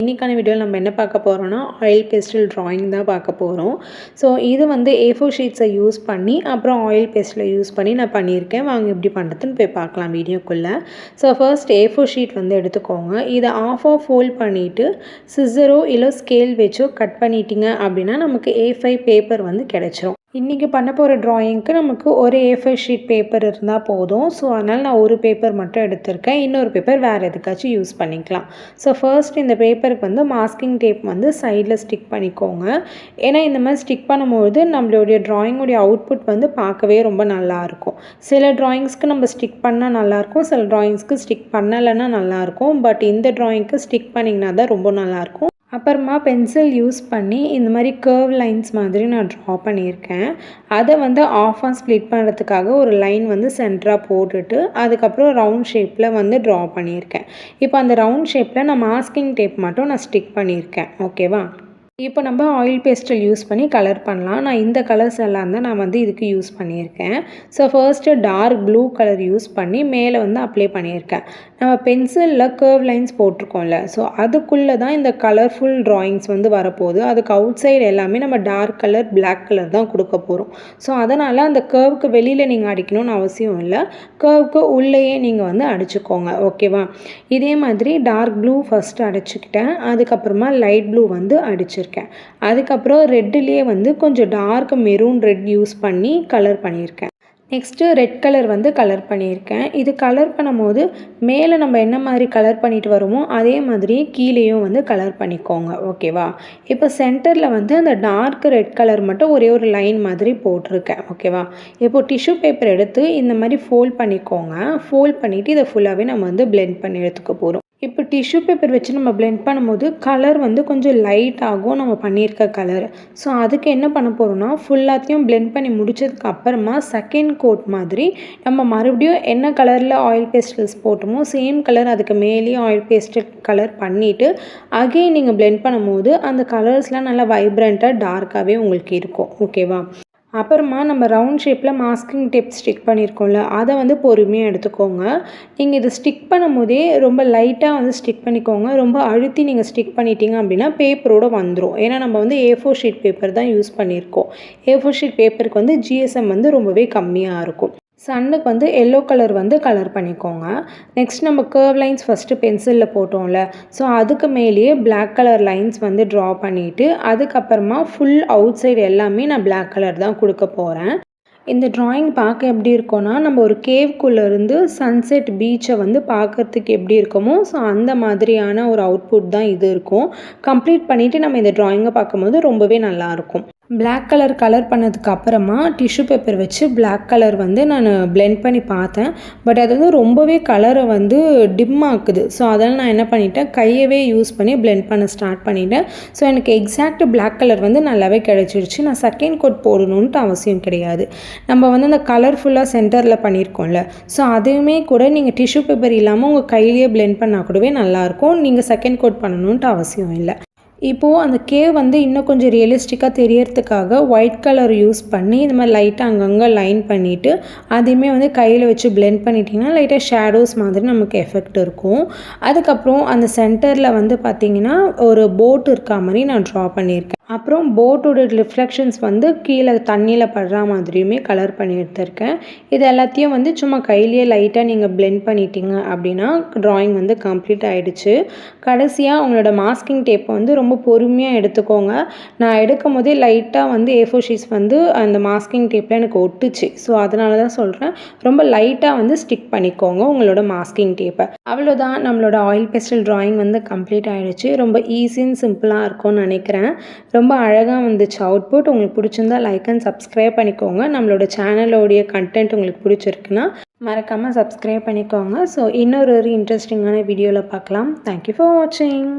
இன்னைக்கான வீடியோவில் நம்ம என்ன பார்க்க போகிறோம்னா ஆயில் பேஸ்டல் ட்ராயிங் தான் பார்க்க போகிறோம். ஸோ இது வந்து A4 ஷீட்ஸை யூஸ் பண்ணி அப்புறம் ஆயில் பேஸ்டில் யூஸ் பண்ணி நான் பண்ணியிருக்கேன். வாங்க எப்படி பண்ணுறதுன்னு போய் பார்க்கலாம் வீடியோக்குள்ளே. ஸோ ஃபர்ஸ்ட் A4 ஷீட் வந்து எடுத்துக்கோங்க. இதை ஆஃபாக ஃபோல்ட் பண்ணிவிட்டு சிசரோ இல்லை ஸ்கேல் வச்சோ கட் பண்ணிட்டீங்க அப்படின்னா நமக்கு A5 பேப்பர் வந்து கிடைச்சிரும். இன்றைக்கி பண்ண போகிற ட்ராயிங்க்கு நமக்கு ஒரு A5 ஷீட் பேப்பர் இருந்தால் போதும். ஸோ அதனால் நான் ஒரு பேப்பர் மட்டும் எடுத்திருக்கேன். இன்னொரு பேப்பர் வேறு எதுக்காச்சும் யூஸ் பண்ணிக்கலாம். ஸோ ஃபர்ஸ்ட் இந்த பேப்பருக்கு வந்து மாஸ்கிங் டேப் வந்து சைடில் ஸ்டிக் பண்ணிக்கோங்க. ஏன்னா இந்த மாதிரி ஸ்டிக் பண்ணும்போது நம்மளுடைய ட்ராயிங்குடைய அவுட்புட் வந்து பார்க்கவே ரொம்ப நல்லாயிருக்கும். சில ட்ராயிங்ஸ்க்கு நம்ம ஸ்டிக் பண்ணால் நல்லாயிருக்கும், சில ட்ராயிங்ஸ்க்கு ஸ்டிக் பண்ணலைன்னா நல்லாயிருக்கும். பட் இந்த ட்ராயிங்க்கு ஸ்டிக் பண்ணிங்கன்னா தான் ரொம்ப நல்லாயிருக்கும். அப்புறமா பென்சில் யூஸ் பண்ணி இந்த மாதிரி கர்வ் லைன்ஸ் மாதிரி நான் ட்ரா பண்ணியிருக்கேன். அதை வந்து ஆஃபாக ஸ்ப்ளிட் பண்ணுறதுக்காக ஒரு லைன் வந்து சென்டராக போட்டுட்டு அதுக்கப்புறம் ரவுண்ட் ஷேப்பில் வந்து ட்ரா பண்ணியிருக்கேன். இப்போ அந்த ரவுண்ட் ஷேப்பில் நான் மாஸ்கிங் டேப் மட்டும் நான் ஸ்டிக் பண்ணியிருக்கேன். ஓகேவா? இப்போ நம்ம ஆயில் பேஸ்டல் யூஸ் பண்ணி கலர் பண்ணலாம். நான் இந்த கலர்ஸ் எல்லாம் தான் நான் வந்து இதுக்கு யூஸ் பண்ணியிருக்கேன். So first dark blue colour use பண்ணி மேலே வந்து அப்ளை பண்ணியிருக்கேன். நம்ம பென்சிலில் கர்வ் லைன்ஸ் போட்டிருக்கோம்ல, ஸோ அதுக்குள்ளே தான் இந்த கலர்ஃபுல் ட்ராயிங்ஸ் வந்து வரப்போகுது. அதுக்கு அவுட் சைடு எல்லாமே நம்ம டார்க் கலர் பிளாக் கலர் தான் கொடுக்க போகிறோம். ஸோ அதனால் அந்த கர்வுக்கு வெளியில் நீங்கள் அடிக்கணும்னு அவசியம் இல்லை, கர்வுக்கு உள்ளேயே நீங்கள் வந்து அடிச்சுக்கோங்க. ஓகேவா? இதே மாதிரி டார்க் ப்ளூ ஃபஸ்ட்டு அடிச்சுக்கிட்டேன், அதுக்கப்புறமா லைட் ப்ளூ வந்து அடிச்சிருக்கேன். அதுக்கப்புறம் ரெட்லேயே வந்து கொஞ்சம் டார்க் மெரூன் ரெட் யூஸ் பண்ணி கலர் பண்ணியிருக்கேன். நெக்ஸ்ட்டு ரெட் கலர் வந்து கலர் பண்ணியிருக்கேன். இது கலர் பண்ணும்போது மேலே நம்ம என்ன மாதிரி கலர் பண்ணிட்டு வருமோ அதே மாதிரி கீழேயும் வந்து கலர் பண்ணிக்கோங்க. ஓகேவா? இப்போ சென்டரில் வந்து அந்த டார்க் ரெட் கலர் மட்டும் ஒரே ஒரு லைன் மாதிரி போட்டிருக்கேன். ஓகேவா? இப்போ டிஷ்யூ பேப்பர் எடுத்து இந்த மாதிரி ஃபோல்ட் பண்ணிக்கோங்க. ஃபோல்ட் பண்ணிவிட்டு இதை ஃபுல்லாகவே நம்ம வந்து பிளெண்ட் பண்ணி எடுத்துக்க போகிறோம். இப்போ டிஷ்யூ பேப்பர் வச்சு நம்ம பிளெண்ட் பண்ணும்போது கலர் வந்து கொஞ்சம் லைட் ஆகும் நம்ம பண்ணியிருக்க கலர். ஸோ அதுக்கு என்ன பண்ண போகிறோம்னா ஃபுல்லாத்தையும் பிளெண்ட் பண்ணி முடிச்சதுக்கு அப்புறமா செகண்ட் கோட் மாதிரி நம்ம மறுபடியும் என்ன கலரில் ஆயில் பேஸ்டல்ஸ் போட்டோமோ சேம் கலர் அதுக்கு மேலேயும் ஆயில் பேஸ்டல் கலர் பண்ணிவிட்டு அகைன் நீங்கள் பிளெண்ட் பண்ணும்போது அந்த கலர்ஸ்லாம் நல்லா வைப்ரண்ட்டாக டார்க்காகவே உங்களுக்கு இருக்கும். ஓகேவா? அப்புறமா நம்ம ரவுண்ட் ஷேப்பில் மாஸ்கிங் டேப் ஸ்டிக் பண்ணியிருக்கோம்ல, அதை வந்து பொறுமையாக எடுத்துக்கோங்க. நீங்கள் இதை ஸ்டிக் பண்ணும்போதே ரொம்ப லைட்டாக வந்து ஸ்டிக் பண்ணிக்கோங்க. ரொம்ப அழுத்தி நீங்கள் ஸ்டிக் பண்ணிட்டீங்க அப்படின்னா பேப்பரோடு வந்துடும். ஏன்னா நம்ம வந்து A4 ஷீட் பேப்பர் தான் யூஸ் பண்ணியிருக்கோம். A4 ஷீட் பேப்பருக்கு வந்து GSM வந்து ரொம்பவே கம்மியாக இருக்கும். சன்னுக்கு வந்து எல்லோ கலர் வந்து கலர் பண்ணிக்கோங்க. நெக்ஸ்ட் நம்ம கர்வ் லைன்ஸ் ஃபஸ்ட்டு பென்சிலில் போட்டோம்ல, ஸோ அதுக்கு மேலேயே பிளாக் கலர் லைன்ஸ் வந்து ட்ரா பண்ணிவிட்டு அதுக்கப்புறமா ஃபுல் அவுட் சைடு எல்லாமே நான் பிளாக் கலர் தான் கொடுக்க போகிறேன். இந்த ட்ராயிங் பார்க்க எப்படி இருக்கும்னா நம்ம ஒரு கேவ்குள்ளேருந்து சன்செட் பீச்சை வந்து பார்க்குறதுக்கு எப்படி இருக்குமோ ஸோ அந்த மாதிரியான ஒரு அவுட்புட் தான் இது இருக்கும். கம்ப்ளீட் பண்ணிவிட்டு நம்ம இந்த ட்ராயிங்கை பார்க்கும்போது ரொம்பவே நல்லாயிருக்கும். பிளாக் கலர் பண்ணதுக்கு அப்புறமா டிஷ்யூ பேப்பர் வச்சு பிளாக் கலர் வந்து நான் பிளெண்ட் பண்ணி பார்த்தேன். பட் அது வந்து ரொம்பவே கலரை வந்து டிம் ஆக்குது. ஸோ அதனால் நான் என்ன பண்ணிட்டேன், கையவே யூஸ் பண்ணி பிளெண்ட் பண்ண ஸ்டார்ட் பண்ணிட்டேன். ஸோ எனக்கு எக்ஸாக்ட் பிளாக் கலர் வந்து நல்லாவே கிடச்சிருச்சு. நான் செகண்ட் கோட் போடணுன்ட்டு அவசியம் கிடையாது. நம்ம வந்து அந்த கலர்ஃபுல்லாக சென்டரில் பண்ணியிருக்கோம்ல, ஸோ அதையுமே கூட நீங்கள் டிஷ்யூ பேப்பர் இல்லாமல் உங்கள் கையிலேயே பிளெண்ட் பண்ணால் கூடவே நல்லாயிருக்கும். நீங்கள் செகண்ட் கோட் பண்ணணுன்ட்டு அவசியம் இல்லை. இப்போது அந்த கேவ் வந்து இன்னும் கொஞ்சம் ரியலிஸ்டிக்காக தெரியறதுக்காக ஒயிட் கலர் யூஸ் பண்ணி இந்த மாதிரி லைட்டாக அங்கங்கே லைன் பண்ணிவிட்டு அதையுமே வந்து கையில் வச்சு பிளெண்ட் பண்ணிட்டிங்கன்னா லைட்டாக ஷேடோஸ் மாதிரி நமக்கு எஃபெக்ட் இருக்கும். அதுக்கப்புறம் அந்த சென்டரில் வந்து பார்த்திங்கன்னா ஒரு போட் இருக்கா மாதிரி நான் ட்ரா பண்ணியிருக்கேன். அப்புறம் போட்டோட ரிஃப்ளெக்ஷன்ஸ் வந்து கீழே தண்ணியில் படுற மாதிரியுமே கலர் பண்ணி எடுத்திருக்கேன். இது எல்லாத்தையும் வந்து சும்மா கையிலேயே லைட்டாக நீங்கள் பிளெண்ட் பண்ணிட்டீங்க அப்படின்னா ட்ராயிங் வந்து கம்ப்ளீட் ஆகிடுச்சு. கடைசியாக உங்களோட மாஸ்கிங் டேப்பை வந்து ரொம்ப பொறுமையாக எடுத்துக்கோங்க. நான் எடுக்கும் போதே லைட்டாக வந்து A4 ஷீட்ஸ் வந்து அந்த மாஸ்கிங் டேப்பில் எனக்கு ஒட்டுச்சு. ஸோ அதனால தான் சொல்கிறேன், ரொம்ப லைட்டாக வந்து ஸ்டிக் பண்ணிக்கோங்க உங்களோட மாஸ்கிங் டேப்பை. அவ்வளோதான், நம்மளோட ஆயில் பேஸ்டல் ட்ராயிங் வந்து கம்ப்ளீட் ஆகிடுச்சு. ரொம்ப ஈஸின்னு சிம்பிளாக இருக்கும்னு நினைக்கிறேன். ரொம்ப அழகாக வந்துச்சு அவுட்புட். உங்களுக்கு பிடிச்சிருந்தா லைக் அண்ட் சப்ஸ்கிரைப் பண்ணிக்கோங்க. நம்மளோட சேனலோடைய கண்டென்ட் உங்களுக்கு பிடிச்சிருக்குன்னா மறக்காமல் சப்ஸ்கிரைப் பண்ணிக்கோங்க. ஸோ இன்னொரு இன்ட்ரெஸ்டிங்கான வீடியோவில் பார்க்கலாம். தேங்க்யூ ஃபார் வாட்சிங்.